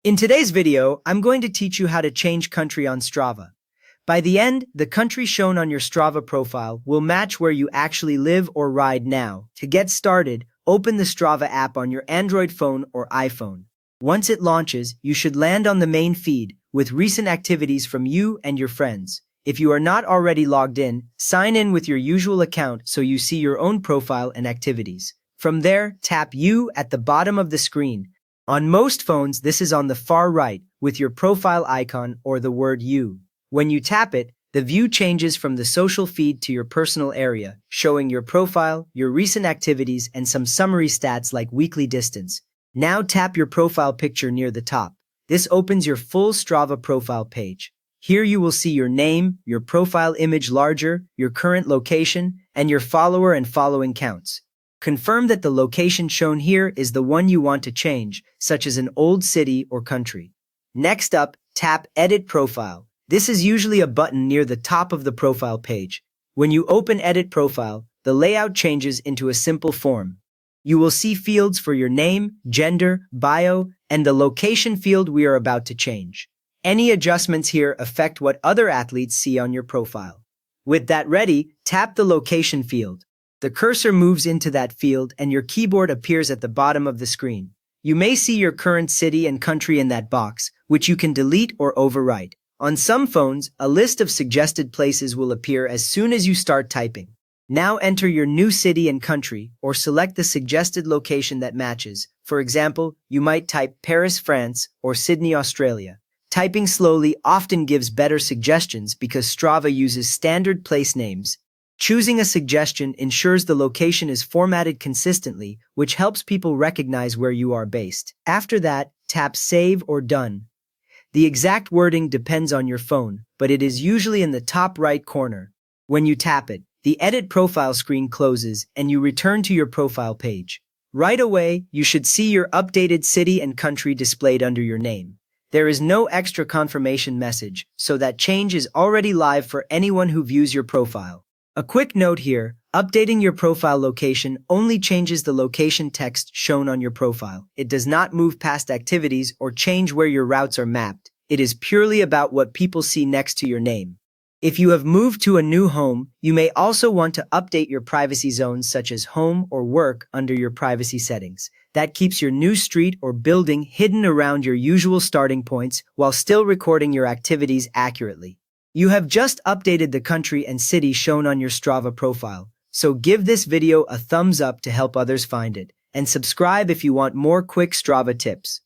In today's video, I'm going to teach you how to change country on Strava. By the end, the country shown on your Strava profile will match where you actually live or ride now. To get started, open the Strava app on your Android phone or iPhone. Once it launches, you should land on the main feed with recent activities from you and your friends. If you are not already logged in, sign in with your usual account so you see your own profile and activities. From there, tap You at the bottom of the screen. On most phones, this is on the far right, with your profile icon or the word You. When you tap it, the view changes from the social feed to your personal area, showing your profile, your recent activities, and some summary stats like weekly distance. Now tap your profile picture near the top. This opens your full Strava profile page. Here you will see your name, your profile image larger, your current location, and your follower and following counts. Confirm that the location shown here is the one you want to change, such as an old city or country. Next up, tap Edit Profile. This is usually a button near the top of the profile page. When you open Edit Profile, the layout changes into a simple form. You will see fields for your name, gender, bio, and the location field we are about to change. Any adjustments here affect what other athletes see on your profile. With that ready, tap the location field. The cursor moves into that field and your keyboard appears at the bottom of the screen. You may see your current city and country in that box, which you can delete or overwrite. On some phones, a list of suggested places will appear as soon as you start typing. Now enter your new city and country, or select the suggested location that matches. For example, you might type Paris, France, or Sydney, Australia. Typing slowly often gives better suggestions because Strava uses standard place names. Choosing a suggestion ensures the location is formatted consistently, which helps people recognize where you are based. After that, tap Save or Done. The exact wording depends on your phone, but it is usually in the top right corner. When you tap it, the Edit Profile screen closes and you return to your profile page. Right away, you should see your updated city and country displayed under your name. There is no extra confirmation message, so that change is already live for anyone who views your profile. A quick note here, updating your profile location only changes the location text shown on your profile. It does not move past activities or change where your routes are mapped. It is purely about what people see next to your name. If you have moved to a new home, you may also want to update your privacy zones such as home or work under your privacy settings. That keeps your new street or building hidden around your usual starting points while still recording your activities accurately. You have just updated the country and city shown on your Strava profile, so give this video a thumbs up to help others find it, and subscribe if you want more quick Strava tips.